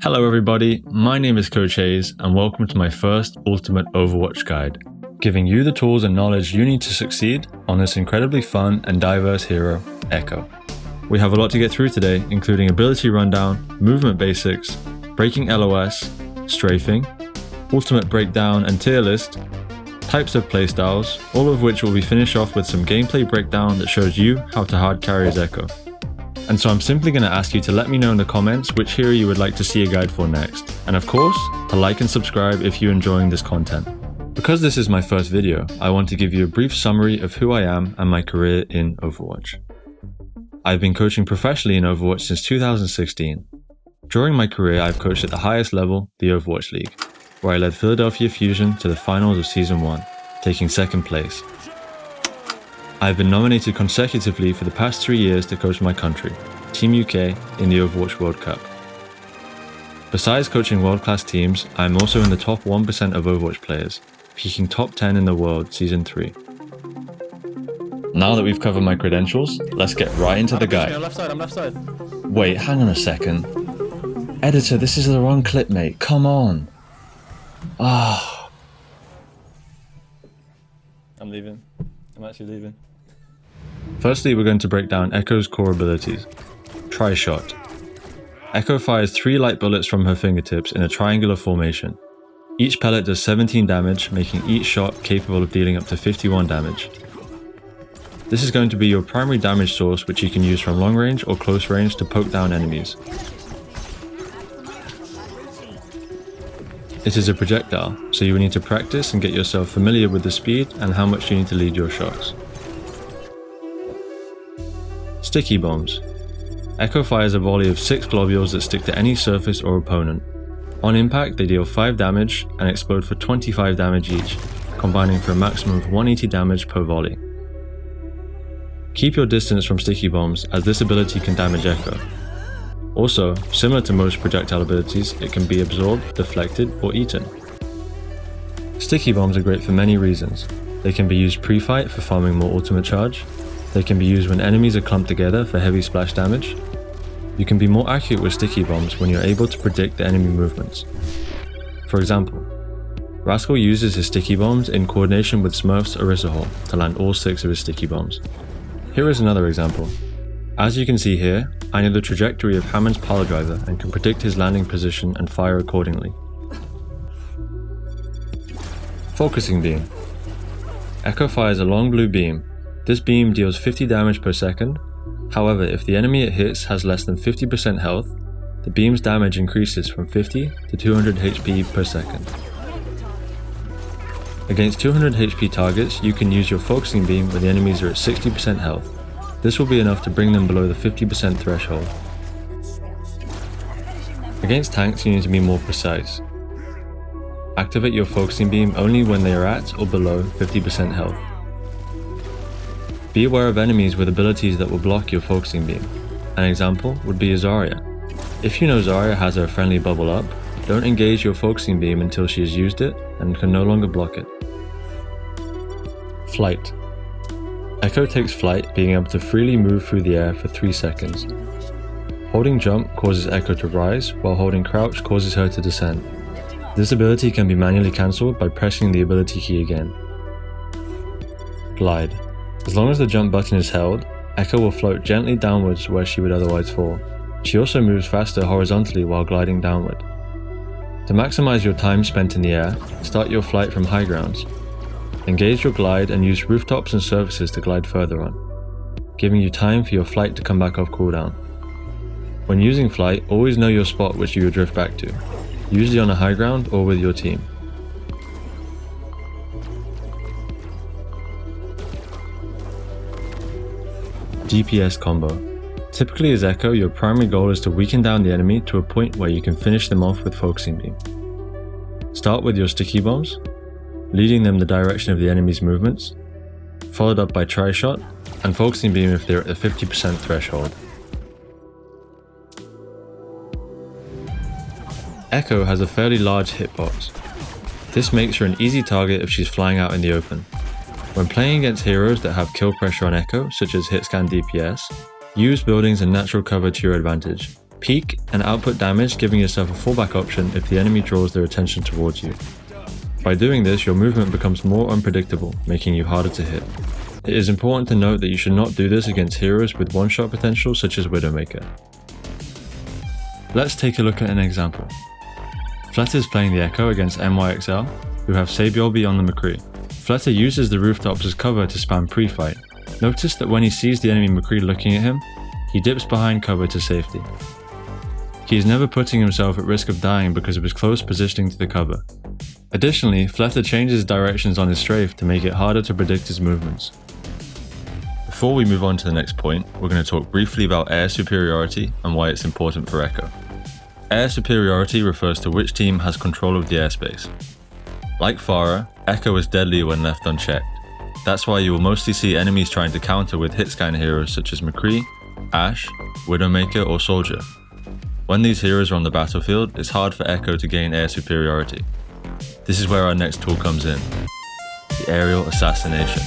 Hello everybody, my name is CoachHayes and welcome to my first Ultimate Overwatch guide, giving you the tools and knowledge you need to succeed on this incredibly fun and diverse hero, Echo. We have a lot to get through today, including ability rundown, movement basics, breaking LOS, strafing, ultimate breakdown and tier list, types of playstyles, all of which will be finished off with some gameplay breakdown that shows you how to hard carry as Echo. And so I'm simply going to ask you to let me know in the comments which hero you would like to see a guide for next, and of course, to like and subscribe if you're enjoying this content. Because this is my first video, I want to give you a brief summary of who I am and my career in Overwatch. I've been coaching professionally in Overwatch since 2016. During my career, I've coached at the highest level, the Overwatch League, where I led Philadelphia Fusion to the finals of Season 1, taking second place. I've been nominated consecutively for the past 3 years to coach my country, Team UK, in the Overwatch World Cup. Besides coaching world-class teams, I'm also in the top 1% of Overwatch players, peaking top 10 in the world Season 3. Now that we've covered my credentials, let's get right into the guide. I'm left side. Wait, hang on a second. Editor, this is the wrong clip, mate. Come on. Ah. I'm leaving. I'm actually leaving. Firstly, we're going to break down Echo's core abilities. Tri-shot. Echo fires 3 light bullets from her fingertips in a triangular formation. Each pellet does 17 damage, making each shot capable of dealing up to 51 damage. This is going to be your primary damage source, which you can use from long range or close range to poke down enemies. It is a projectile, so you will need to practice and get yourself familiar with the speed and how much you need to lead your shots. Sticky bombs. Echo fires a volley of 6 globules that stick to any surface or opponent. On impact, they deal 5 damage and explode for 25 damage each, combining for a maximum of 180 damage per volley. Keep your distance from sticky bombs, as this ability can damage Echo. Also, similar to most projectile abilities, it can be absorbed, deflected, or eaten. Sticky bombs are great for many reasons. They can be used pre-fight for farming more ultimate charge. They can be used when enemies are clumped together for heavy splash damage. You can be more accurate with sticky bombs when you're able to predict the enemy movements. For example, Rascal uses his sticky bombs in coordination with Smurf's Orisa Hole to land all 6 of his sticky bombs. Here is another example. As you can see here, I know the trajectory of Hammond's pile driver and can predict his landing position and fire accordingly. Focusing beam. Echo fires a long blue beam. This beam deals 50 damage per second. However, if the enemy it hits has less than 50% health, the beam's damage increases from 50 to 200 HP per second. Against 200 HP targets, you can use your focusing beam when the enemies are at 60% health. This will be enough to bring them below the 50% threshold. Against tanks, you need to be more precise. Activate your focusing beam only when they are at or below 50% health. Be aware of enemies with abilities that will block your focusing beam. An example would be Zarya. If you know Zarya has her friendly bubble up, don't engage your focusing beam until she has used it and can no longer block it. Flight. Echo takes flight, being able to freely move through the air for 3 seconds. Holding jump causes Echo to rise, while holding crouch causes her to descend. This ability can be manually cancelled by pressing the ability key again. Glide. As long as the jump button is held, Echo will float gently downwards where she would otherwise fall. She also moves faster horizontally while gliding downward. To maximize your time spent in the air, start your flight from high grounds. Engage your glide and use rooftops and surfaces to glide further on, giving you time for your flight to come back off cooldown. When using flight, always know your spot which you will drift back to, usually on a high ground or with your team. DPS combo. Typically as Echo, your primary goal is to weaken down the enemy to a point where you can finish them off with focusing beam. Start with your sticky bombs, leading them the direction of the enemy's movements, followed up by tri-shot, and focusing beam if they're at the 50% threshold. Echo has a fairly large hitbox. This makes her an easy target if she's flying out in the open. When playing against heroes that have kill pressure on Echo, such as hitscan DPS, use buildings and natural cover to your advantage, Peek and output damage, giving yourself a fallback option if the enemy draws their attention towards you. By doing this, your movement becomes more unpredictable, making you harder to hit. It is important to note that you should not do this against heroes with one-shot potential such as Widowmaker. Let's take a look at an example. Fleta is playing the Echo against MYXL, who have Saebyeolbe on the McCree. Fleta uses the rooftops as cover to spam pre-fight. Notice that when he sees the enemy McCree looking at him, he dips behind cover to safety. He is never putting himself at risk of dying because of his close positioning to the cover. Additionally, Fleta changes directions on his strafe to make it harder to predict his movements. Before we move on to the next point, we're going to talk briefly about air superiority and why it's important for Echo. Air superiority refers to which team has control of the airspace. Like Pharah, Echo is deadly when left unchecked. That's why you will mostly see enemies trying to counter with hit scan heroes such as McCree, Ashe, Widowmaker or Soldier. When these heroes are on the battlefield, it's hard for Echo to gain air superiority. This is where our next tool comes in, the aerial assassination.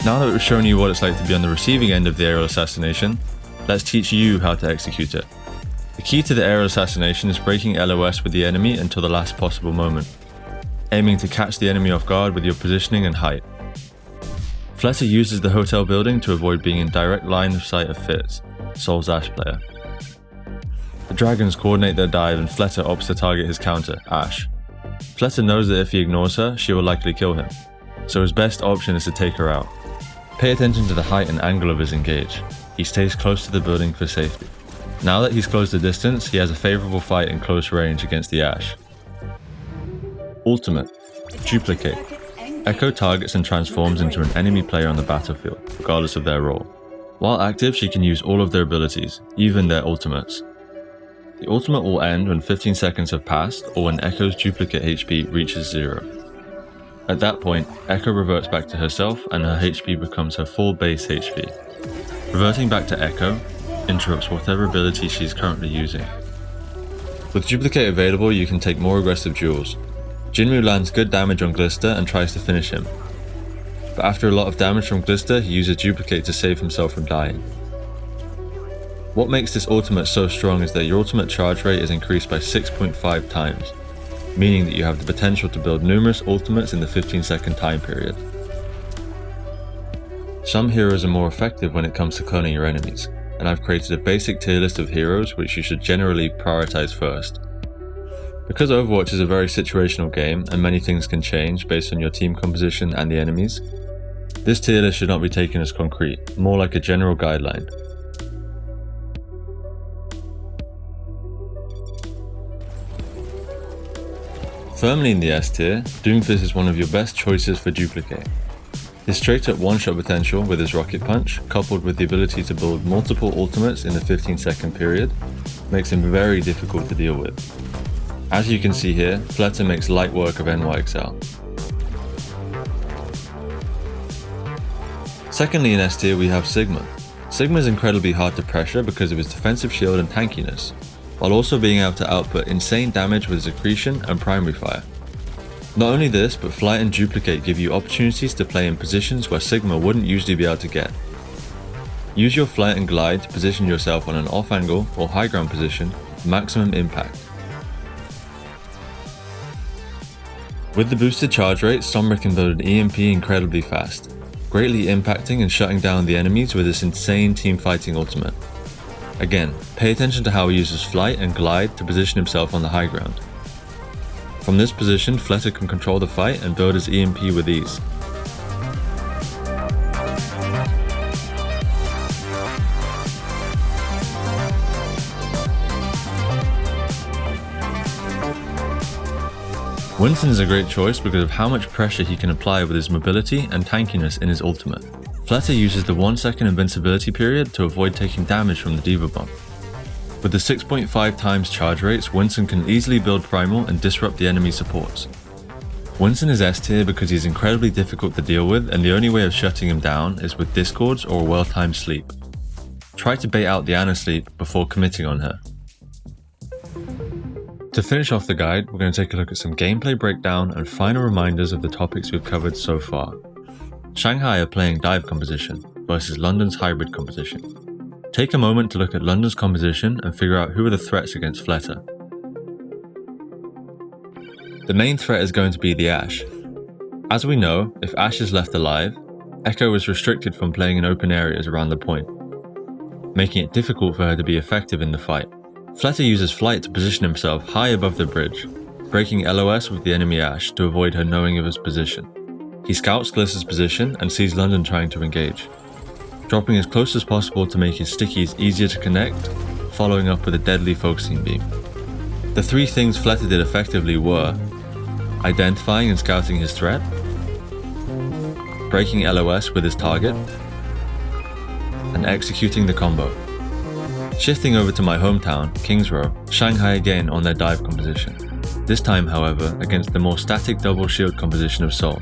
Now that we've shown you what it's like to be on the receiving end of the aerial assassination, let's teach you how to execute it. The key to the aerial assassination is breaking LOS with the enemy until the last possible moment, aiming to catch the enemy off guard with your positioning and height. Fleta uses the hotel building to avoid being in direct line of sight of Fitz, Sol's Ashe player. The dragons coordinate their dive and Fleta opts to target his counter, Ashe. Fleta knows that if he ignores her, she will likely kill him, so his best option is to take her out. Pay attention to the height and angle of his engage. He stays close to the building for safety. Now that he's closed the distance, he has a favourable fight in close range against the Ashe. Ultimate. Duplicate. Echo targets and transforms into an enemy player on the battlefield, regardless of their role. While active, she can use all of their abilities, even their ultimates. The ultimate will end when 15 seconds have passed or when Echo's duplicate HP reaches 0. At that point, Echo reverts back to herself and her HP becomes her full base HP. Reverting back to Echo interrupts whatever ability she is currently using. With duplicate available, you can take more aggressive duels. Jinmu lands good damage on Glister and tries to finish him. But after a lot of damage from Glister, he uses duplicate to save himself from dying. What makes this ultimate so strong is that your ultimate charge rate is increased by 6.5 times. Meaning that you have the potential to build numerous ultimates in the 15-second time period. Some heroes are more effective when it comes to cloning your enemies, and I've created a basic tier list of heroes which you should generally prioritize first. Because Overwatch is a very situational game and many things can change based on your team composition and the enemies, this tier list should not be taken as concrete, more like a general guideline. Firmly in the S tier, Doomfist is one of your best choices for duplicate. His straight up one-shot potential with his rocket punch, coupled with the ability to build multiple ultimates in the 15-second period, makes him very difficult to deal with. As you can see here, Fleta makes light work of NYXL. Secondly in S tier we have Sigma. Sigma is incredibly hard to pressure because of his defensive shield and tankiness, while also being able to output insane damage with his accretion and primary fire. Not only this, but flight and duplicate give you opportunities to play in positions where Sigma wouldn't usually be able to get. Use your flight and glide to position yourself on an off angle or high ground position for maximum impact. With the boosted charge rate, Sombra can build an EMP incredibly fast, greatly impacting and shutting down the enemies with this insane team fighting ultimate. Again, pay attention to how he uses flight and glide to position himself on the high ground. From this position, Fleta can control the fight and build his EMP with ease. Winston is a great choice because of how much pressure he can apply with his mobility and tankiness in his ultimate. Fleta uses the 1 second invincibility period to avoid taking damage from the Diva Bomb. With the 6.5 times charge rates, Winston can easily build primal and disrupt the enemy supports. Winston is S tier because he's incredibly difficult to deal with and the only way of shutting him down is with discords or a well-timed sleep. Try to bait out the Ana sleep before committing on her. To finish off the guide, we're going to take a look at some gameplay breakdown and final reminders of the topics we've covered so far. Shanghai are playing dive composition versus London's hybrid composition. Take a moment to look at London's composition and figure out who are the threats against Fleta. The main threat is going to be the Ashe. As we know, if Ashe is left alive, Echo is restricted from playing in open areas around the point, making it difficult for her to be effective in the fight. Fleta uses flight to position himself high above the bridge, breaking LOS with the enemy Ashe to avoid her knowing of his position. He scouts Gliss's position and sees London trying to engage, dropping as close as possible to make his stickies easier to connect, following up with a deadly focusing beam. The three things Fleta did effectively were identifying and scouting his threat, breaking LOS with his target, and executing the combo. Shifting over to my hometown, Kings Row, Shanghai again on their dive composition, this time however against the more static double shield composition of Seoul.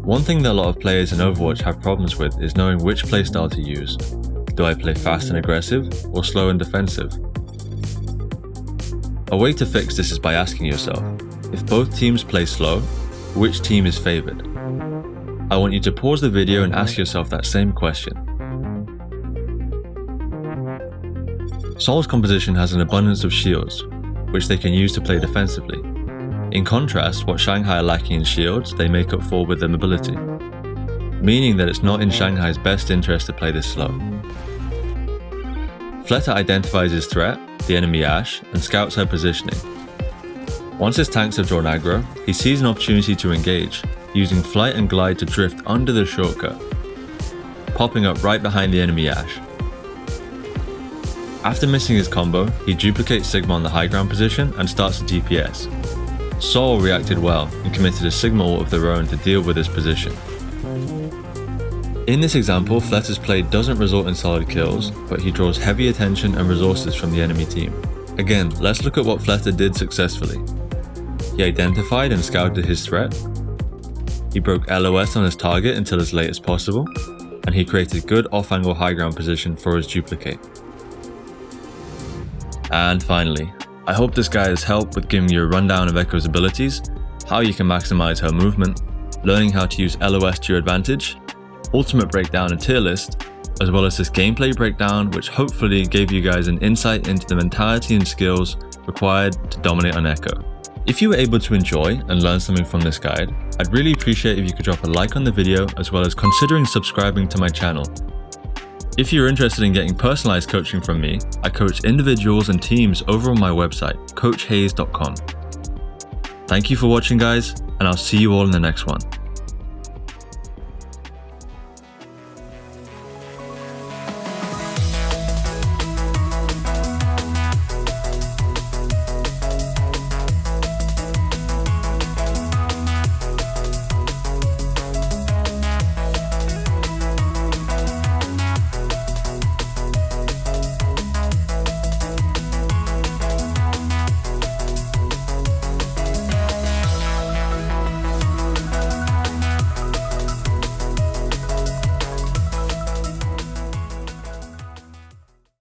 One thing that a lot of players in Overwatch have problems with is knowing which playstyle to use. Do I play fast and aggressive or slow and defensive? A way to fix this is by asking yourself, if both teams play slow, which team is favoured? I want you to pause the video and ask yourself that same question. Seoul's composition has an abundance of shields, which they can use to play defensively. In contrast, what Shanghai are lacking in shields, they make up for with their mobility, meaning that it's not in Shanghai's best interest to play this slow. Fleta identifies his threat, the enemy Ashe, and scouts her positioning. Once his tanks have drawn aggro, he sees an opportunity to engage, using flight and glide to drift under the shortcut, popping up right behind the enemy Ashe. After missing his combo, he duplicates Sigma on the high ground position and starts a DPS. Seoul reacted well and committed a Sigma ult of their own to deal with this position. In this example, Fleta's play doesn't result in solid kills, but he draws heavy attention and resources from the enemy team. Again, let's look at what Fleta did successfully. He identified and scouted his threat, he broke LOS on his target until as late as possible, and he created good off-angle high ground position for his duplicate. And finally, I hope this guide has helped with giving you a rundown of Echo's abilities, how you can maximize her movement, learning how to use LOS to your advantage, ultimate breakdown and tier list, as well as this gameplay breakdown which hopefully gave you guys an insight into the mentality and skills required to dominate on Echo. If you were able to enjoy and learn something from this guide, I'd really appreciate if you could drop a like on the video as well as considering subscribing to my channel. If you're interested in getting personalized coaching from me, I coach individuals and teams over on my website, CoachHayes.com. Thank you for watching guys, and I'll see you all in the next one.